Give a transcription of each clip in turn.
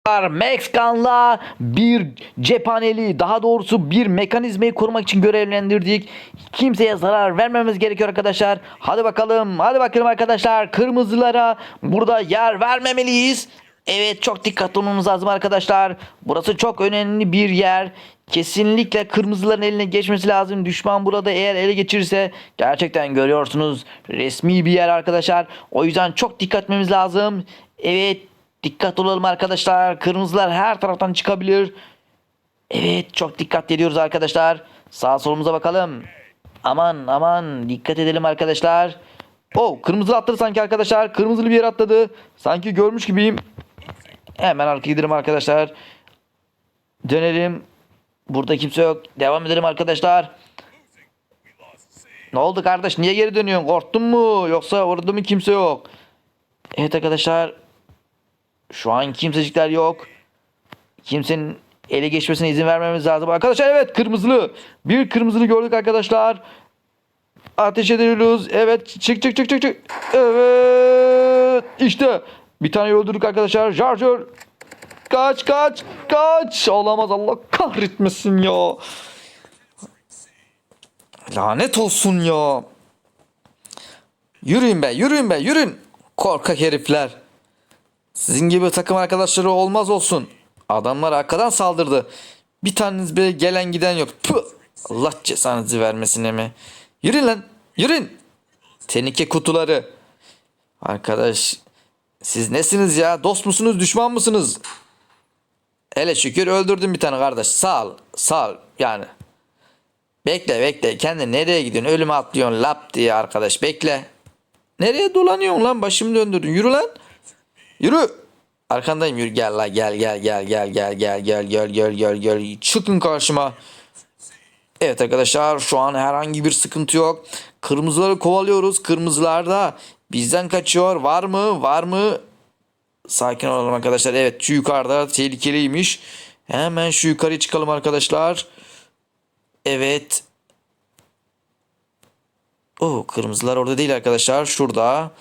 Max Gun'la bir cephaneli, daha doğrusu bir mekanizmayı korumak için görevlendirdik. Kimseye zarar vermemiz gerekiyor arkadaşlar. Hadi bakalım, hadi bakalım arkadaşlar. Kırmızılara burada yer vermemeliyiz. Evet, çok dikkatli olmamız lazım arkadaşlar. Burası çok önemli bir yer. Kesinlikle kırmızıların eline geçmesi lazım. Düşman burada eğer ele geçirirse gerçekten görüyorsunuz resmi bir yer arkadaşlar. O yüzden çok dikkat etmemiz lazım. Evet, dikkat olalım arkadaşlar. Kırmızılar her taraftan çıkabilir. Evet, çok dikkat ediyoruz arkadaşlar. Sağ solumuza bakalım. Aman aman, dikkat edelim arkadaşlar. Oh, kırmızı atladı sanki arkadaşlar. Kırmızılı bir yer atladı. Sanki görmüş gibiyim. Hemen arkaya gidelim arkadaşlar. Dönelim. Burada kimse yok. Devam edelim arkadaşlar. Ne oldu kardeş? Niye geri dönüyorsun? Korktun mu? Yoksa orada mı kimse yok? Evet arkadaşlar. Şu an kimsecikler yok. Kimsenin ele geçmesine izin vermemiz lazım. Arkadaşlar evet, kırmızılı. Bir kırmızılı gördük arkadaşlar. Ateş ediyoruz. Evet, çık çık çık çık çık. Evet. İşte bir tane öldürdük arkadaşlar. Charger. Kaç kaç kaç. Olamaz, Allah kahretmesin ya. Lanet olsun ya. Yürüyün be, yürüyün be, yürüyün. Korkak herifler. Sizin gibi takım arkadaşları olmaz olsun. Adamlar arkadan saldırdı. Bir taneniz bile gelen giden yok. Puh. Allah cezanızı vermesin mi? Yürüyün lan. Yürüyün. Tenike kutuları. Arkadaş, siz nesiniz ya? Dost musunuz, düşman mısınız? Hele şükür öldürdüm bir tane kardeş. Sağ ol. Sağ ol. Yani. Bekle bekle. Kendin nereye gidiyorsun? Ölüme atlıyorsun lap diye arkadaş. Bekle. Nereye dolanıyorsun lan? Başımı döndürdün. Yürü lan. Yürü. Arkandayım, yürü, gel la, gel gel gel gel gel gel gel gel gel gel gel. Çıkın karşıma. Evet arkadaşlar, şu an herhangi bir sıkıntı yok. Kırmızıları kovalıyoruz. Kırmızılar da bizden kaçıyor. Var mı? Var mı? Sakin olalım arkadaşlar. Evet, şu yukarıda tehlikeliymiş. Hemen şu yukarıya çıkalım arkadaşlar. Evet. Oh, kırmızılar orada değil arkadaşlar. Şurada.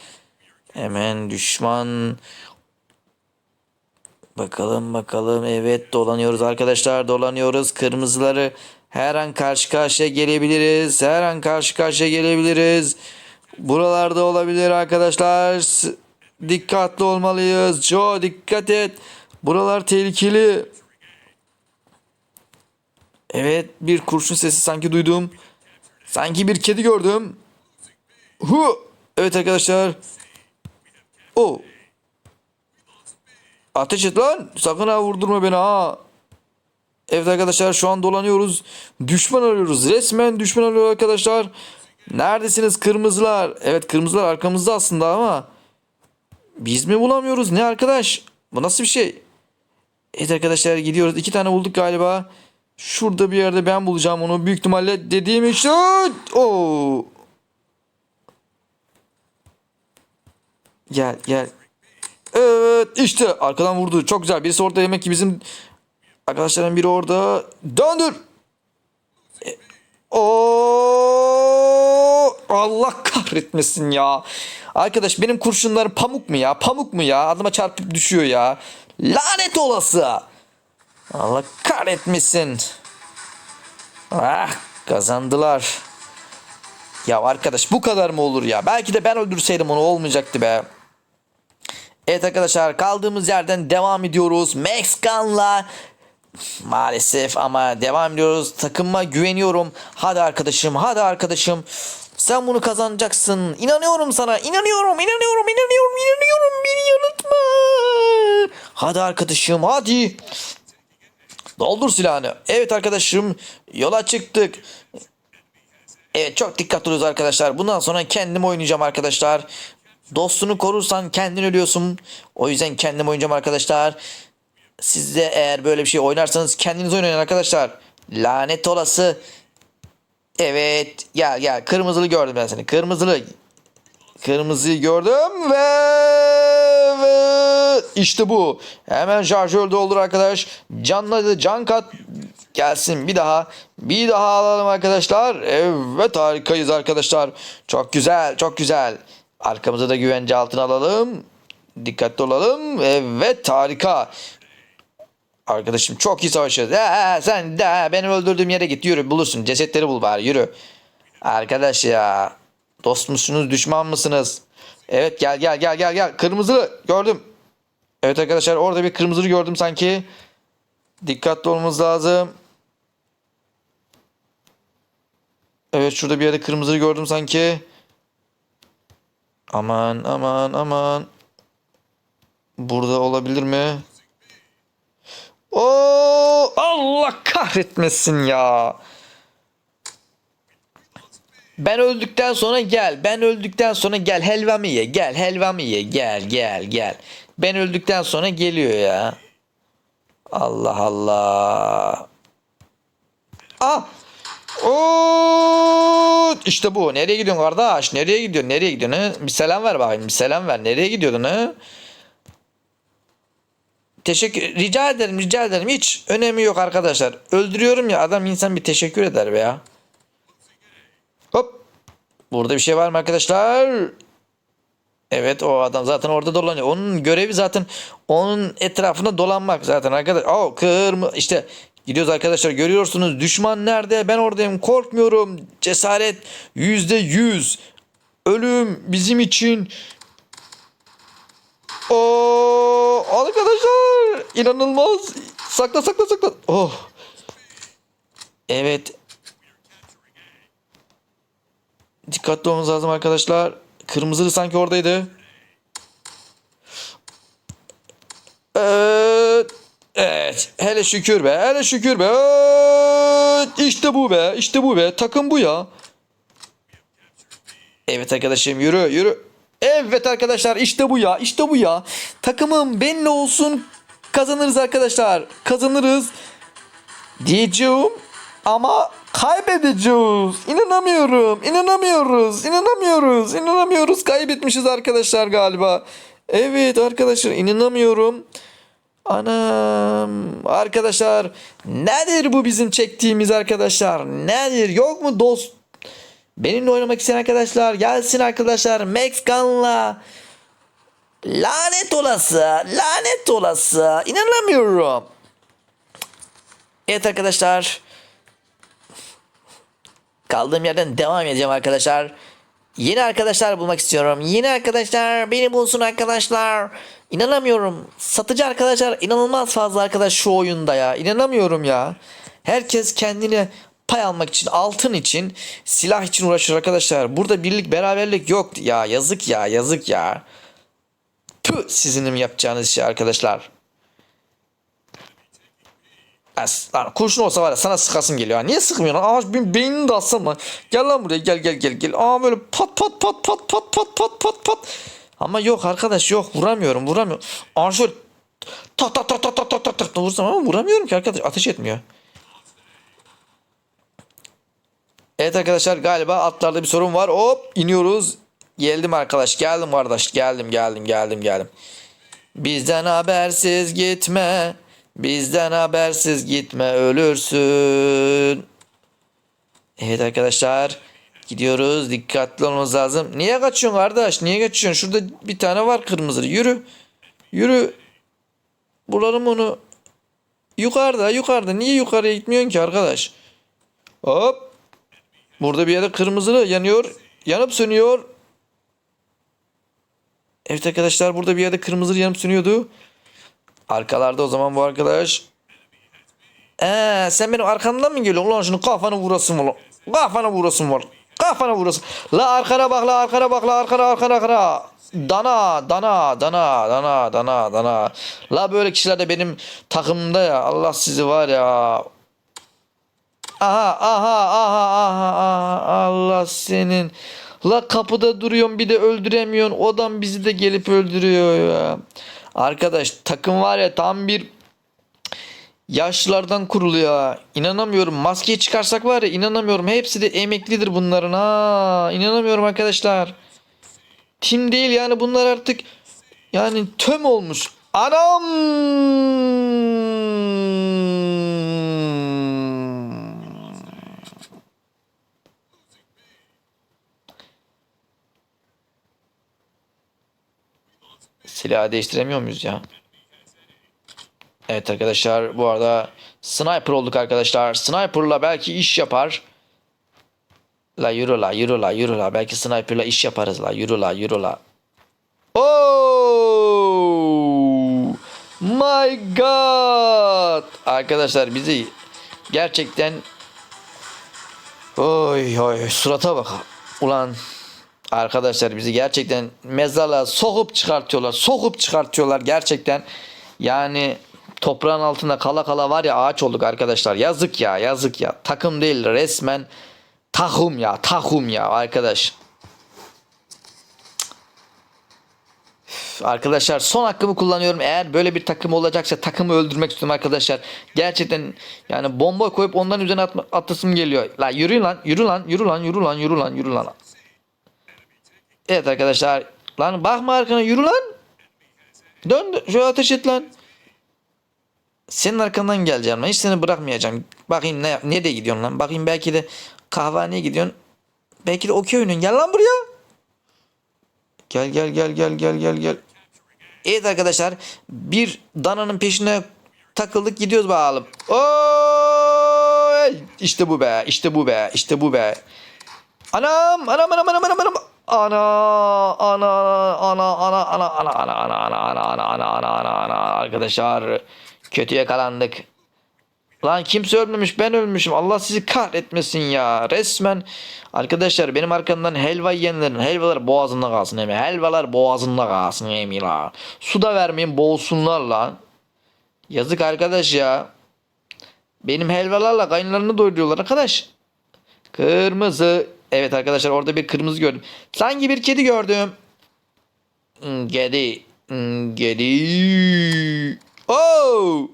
Hemen düşman. Bakalım bakalım. Evet, dolanıyoruz arkadaşlar. Dolanıyoruz. Kırmızıları her an karşı karşıya gelebiliriz. Her an karşı karşıya gelebiliriz. Buralarda olabilir arkadaşlar. Dikkatli olmalıyız. Joe, dikkat et. Buralar tehlikeli. Evet, bir kurşun sesi sanki duydum. Sanki bir kedi gördüm. Hu. Evet arkadaşlar. O. Ateş et lan. Sakın ha, vurdurma beni ha. Evet arkadaşlar, şu an dolanıyoruz. Düşman arıyoruz. Resmen düşman arıyor arkadaşlar. Neredesiniz kırmızılar? Evet, kırmızılar arkamızda aslında ama biz mi bulamıyoruz? Ne arkadaş? Bu nasıl bir şey? Evet arkadaşlar, gidiyoruz. 2 tane bulduk galiba. Şurada bir yerde ben bulacağım onu. Büyük ihtimalle dediğim işte. Oo. Gel gel. Evet, işte arkadan vurdu. Çok güzel. Birisi orada, demek ki bizim arkadaşların biri orada. Döndür. Oo, Allah kahretmesin ya. Arkadaş, benim kurşunlarım pamuk mu ya? Pamuk mu ya? Adıma çarpıp düşüyor ya. Lanet olası. Allah kahretmesin. Ah, kazandılar. Ya arkadaş, bu kadar mı olur ya? Belki de ben öldürseydim onu, olmayacaktı be. Evet arkadaşlar, kaldığımız yerden devam ediyoruz. Max Gun'la maalesef ama devam ediyoruz. Takıma güveniyorum. Hadi arkadaşım, hadi arkadaşım. Sen bunu kazanacaksın. İnanıyorum sana. İnanıyorum, inanıyorum, inanıyorum, inanıyorum. Beni yanıltma. Hadi arkadaşım, hadi. Doldur silahını. Evet arkadaşım, yola çıktık. Evet, çok dikkatli oluruz arkadaşlar. Bundan sonra kendim oynayacağım arkadaşlar. Dostunu korursan kendin ölüyorsun. O yüzden kendim oynayacağım arkadaşlar. Siz de eğer böyle bir şey oynarsanız kendiniz oynayın arkadaşlar. Lanet olası. Evet, gel gel. Kırmızılı gördüm ben seni. Kırmızılı. Kırmızıyı gördüm ve işte bu. Hemen şarjör doldur arkadaş. Canladı, can kat. Gelsin bir daha. Bir daha alalım arkadaşlar. Evet, harikayız arkadaşlar. Çok güzel, çok güzel. Arkamızı da güvence altına alalım. Dikkatli olalım. Evet, harika. Arkadaşım çok iyi savaşıyoruz. Sen de benim öldürdüğüm yere git. Yürü bulursun. Cesetleri bul bari. Yürü. Arkadaş ya. Dost musunuz? Düşman mısınız? Evet gel gel gel gel gel. Kırmızılı gördüm. Evet arkadaşlar orada bir kırmızılı gördüm sanki. Dikkatli olmamız lazım. Evet şurada bir yerde kırmızılı gördüm sanki. Aman aman aman. Burada olabilir mi? Oo, Allah kahretmesin ya. Ben öldükten sonra gel. Ben öldükten sonra gel. Helvamı ye. Gel helvamı ye. Gel gel gel. Ben öldükten sonra geliyor ya. Allah Allah. Ah. Oo, işte bu. Nereye gidiyorsun kardeş? Nereye gidiyorsun? Nereye gidiyorsun? He? Bir selam ver bakayım. Bir selam ver. Nereye gidiyordun he? Teşekkür rica ederim rica ederim. Hiç önemi yok arkadaşlar. Öldürüyorum ya adam insan bir teşekkür eder be ya. Hop. Burada bir şey var mı arkadaşlar? Evet o adam zaten orada dolanıyor. Onun görevi zaten onun etrafında dolanmak zaten arkadaş. Oh kırmızı işte gidiyoruz arkadaşlar görüyorsunuz düşman nerede ben oradayım korkmuyorum cesaret %100 ölüm bizim için. O arkadaşlar inanılmaz sakla sakla sakla. Oh evet dikkatli olmamız lazım arkadaşlar. Kırmızılı sanki oradaydı. Evet. Evet. Hele şükür be. Hele şükür be. Evet. İşte bu be. İşte bu be. Takım bu ya. Evet arkadaşım yürü yürü. Evet arkadaşlar işte bu ya. İşte bu ya. Takımım benimle olsun. Kazanırız arkadaşlar. Kazanırız. Diyeceğim. Ama kaybedeceğiz. İnanamıyorum. İnanamıyoruz. İnanamıyoruz. İnanamıyoruz. Kaybetmişiz arkadaşlar galiba. Evet arkadaşlar inanamıyorum. Anam arkadaşlar nedir bu bizim çektiğimiz arkadaşlar nedir yok mu dost benimle oynamak isteyen arkadaşlar gelsin arkadaşlar Max Gun'la lanet olası lanet olası inanamıyorum. Evet arkadaşlar kaldığım yerden devam edeceğim arkadaşlar. Yeni arkadaşlar bulmak istiyorum. Yeni arkadaşlar beni bulsun arkadaşlar. İnanamıyorum. Satıcı arkadaşlar inanılmaz fazla arkadaş şu oyunda ya. İnanamıyorum ya. Herkes kendine pay almak için, altın için, silah için uğraşır arkadaşlar. Burada birlik, beraberlik yok ya. Yazık ya, yazık ya. Tüh sizin yapacağınız şey arkadaşlar. Lan kurşun olsa var ya sana sıkasım geliyor. Niye sıkmıyorsun? Aa benim beynini de alsam lan. Gel lan buraya gel gel gel gel. Aa böyle pat pat pat pat pat pat pat pat pat. Ama yok arkadaş yok vuramıyorum vuramıyorum. Aa şöyle tak tak tak tak tak tak tak tak vursam ama vuramıyorum ki arkadaş ateş etmiyor. Evet arkadaşlar galiba atlarda bir sorun var. Hop iniyoruz. Geldim arkadaş geldim kardeş geldim geldim geldim geldim. Bizden habersiz gitme. Bizden habersiz gitme ölürsün. Evet arkadaşlar. Gidiyoruz. Dikkatli olmamız lazım. Niye kaçıyorsun kardeş? Niye kaçıyorsun? Şurada bir tane var kırmızı. Yürü. Yürü. Bulalım onu. Yukarıda yukarıda. Niye yukarıya gitmiyorsun ki arkadaş? Hop. Burada bir yerde kırmızılı yanıyor. Yanıp sönüyor. Evet arkadaşlar burada bir yerde kırmızılı yanıp sönüyordu. Arkalarda o zaman bu arkadaş. Sen benim arkamdan mı geliyorsun? Ulan şunu kafanı vurasın var. Kafana vurasın var. Kafana vurasın. La arkana bak la arkana bak la arkana arkana arkana. Dana dana dana dana dana dana. La böyle kişiler de benim takımımda ya. Allah sizi var ya. Aha aha aha aha aha. Allah senin. La kapıda duruyorsun bir de öldüremiyorsun. Odan bizi de gelip öldürüyor ya. Arkadaş takım var ya tam bir yaşlılardan kuruluyor. İnanamıyorum. Maskeyi çıkarsak var ya inanamıyorum. Hepsi de emeklidir bunların. Ha, inanamıyorum arkadaşlar. Tim değil yani bunlar artık yani töm olmuş. Anam. Silahı değiştiremiyor muyuz ya? Evet arkadaşlar, bu arada sniper olduk arkadaşlar. Sniper'la belki iş yapar. La yürü la yürü la yürü la. Belki sniper'la iş yaparız la. Yürü la yürü la. Oh my god. Arkadaşlar bizi gerçekten oy oy surata bak. Ulan arkadaşlar bizi gerçekten mezarlığa sokup çıkartıyorlar. Sokup çıkartıyorlar gerçekten. Yani toprağın altında kala kala var ya, ağaç olduk arkadaşlar. Yazık ya, yazık ya. Takım değil, resmen tahum ya, tahum ya arkadaş. Arkadaşlar son hakkımı kullanıyorum. Eğer böyle bir takım olacaksa takımı öldürmek istiyorum arkadaşlar. Gerçekten yani bomba koyup onların üzerine atlasım geliyor. La yürü lan, yürü lan, yürü lan, yürü lan, yürü lan, yürü lan. Evet arkadaşlar. Lan bakma arkana, yürü lan. Dön şöyle, ateş et lan. Senin arkandan geleceğim lan. Hiç seni bırakmayacağım. Bakayım nereye gidiyorsun lan. Bakayım, belki de kahvehaneye gidiyorsun. Belki de okey oynuyorsun. Gel lan buraya. Gel gel gel gel gel gel gel. Evet arkadaşlar, bir dananın peşine takıldık, gidiyoruz bakalım. Oy! İşte bu be, işte bu be, işte bu be. Anam, anam, anam, anam, anam, anam. Ana, ana, ana, ana, ana, ana, ana, ana, ana, ana, ana, ana, ana, ana, ana. Arkadaşlar kötü yakalandık. Lan kimse ölmemiş, ben ölmüşüm. Allah sizi kahretmesin ya. Resmen arkadaşlar, benim arkamdan helva yiyenlerin helvalar boğazında kalsın emi. Helvalar boğazında kalsın emi la. Su da vermeyin, boğulsunlar lan. Yazık arkadaş ya. Benim helvalarla kayınlarını doyuruyorlar arkadaş. Kırmızı. Evet arkadaşlar, orada bir kırmızı gördüm. Sanki bir kedi gördüm. Kedi. Kedi. Oh!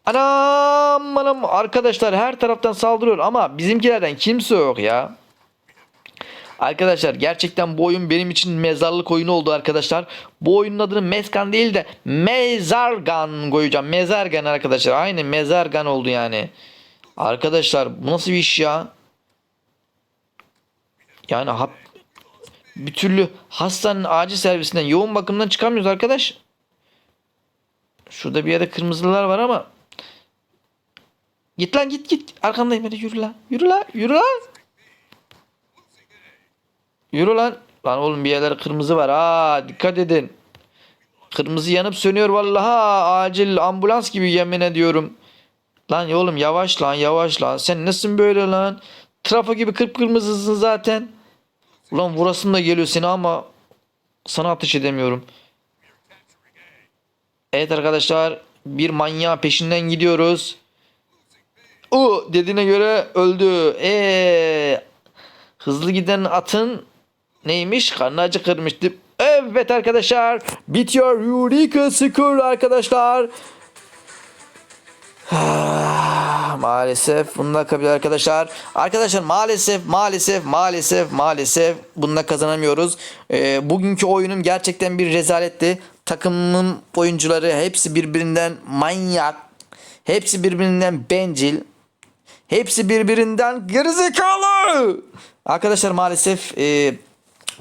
Anam anam, arkadaşlar her taraftan saldırıyor ama bizimkilerden kimse yok ya. Arkadaşlar gerçekten bu oyun benim için mezarlık oyunu oldu arkadaşlar. Bu oyunun adını Meskan değil de Mezargan koyacağım. Mezargan arkadaşlar. Aynı Mezargan oldu yani. Arkadaşlar bu nasıl bir iş ya? Yani bir türlü hastanın acil servisinden, yoğun bakımdan çıkamıyoruz arkadaş. Şurada bir yerde kırmızılar var ama. Git lan, git git. Arkandayım, hadi yürü lan. Yürü lan. Yürü lan. Yürü lan. Lan oğlum, bir yerler kırmızı var. Ha, dikkat edin. Kırmızı yanıp sönüyor vallahi. Acil ambulans gibi, yemin ediyorum. Lan oğlum yavaş lan, yavaş lan. Sen nasılsın böyle lan? Trafo gibi kıpkırmızısın zaten. Ulan vurasım da geliyor seni ama sana ateş edemiyorum. Evet arkadaşlar, bir manyağın peşinden gidiyoruz. O dediğine göre öldü. Hızlı giden atın neymiş? Karnı acıkırmıştı. Evet arkadaşlar, bitiyor Eureka Score arkadaşlar. Maalesef bununla kabul arkadaşlar. Arkadaşlar maalesef bununla kazanamıyoruz. Bugünkü oyunum gerçekten bir rezaletti. Takımın oyuncuları hepsi birbirinden manyak. Hepsi birbirinden bencil. Hepsi birbirinden gerizekalı. Arkadaşlar maalesef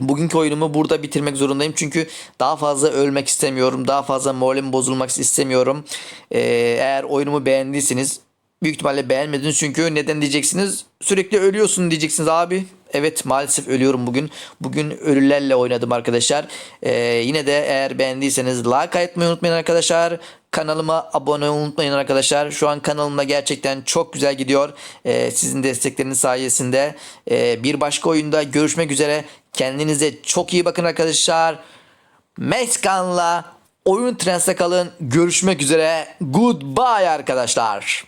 bugünkü oyunumu burada bitirmek zorundayım. Çünkü daha fazla ölmek istemiyorum. Daha fazla moralim bozulmak istemiyorum. Eğer oyunumu beğendiyseniz, büyük ihtimalle beğenmediniz çünkü neden diyeceksiniz? Sürekli ölüyorsun diyeceksiniz abi. Evet, maalesef ölüyorum bugün. Bugün ölülerle oynadım arkadaşlar. Yine de eğer beğendiyseniz like atmayı unutmayın arkadaşlar. Kanalıma abone olmayı unutmayın arkadaşlar. Şu an kanalımda gerçekten çok güzel gidiyor. Sizin destekleriniz sayesinde. Bir başka oyunda görüşmek üzere. Kendinize çok iyi bakın arkadaşlar. Meskan'la oyun trendse kalın. Görüşmek üzere. Goodbye arkadaşlar.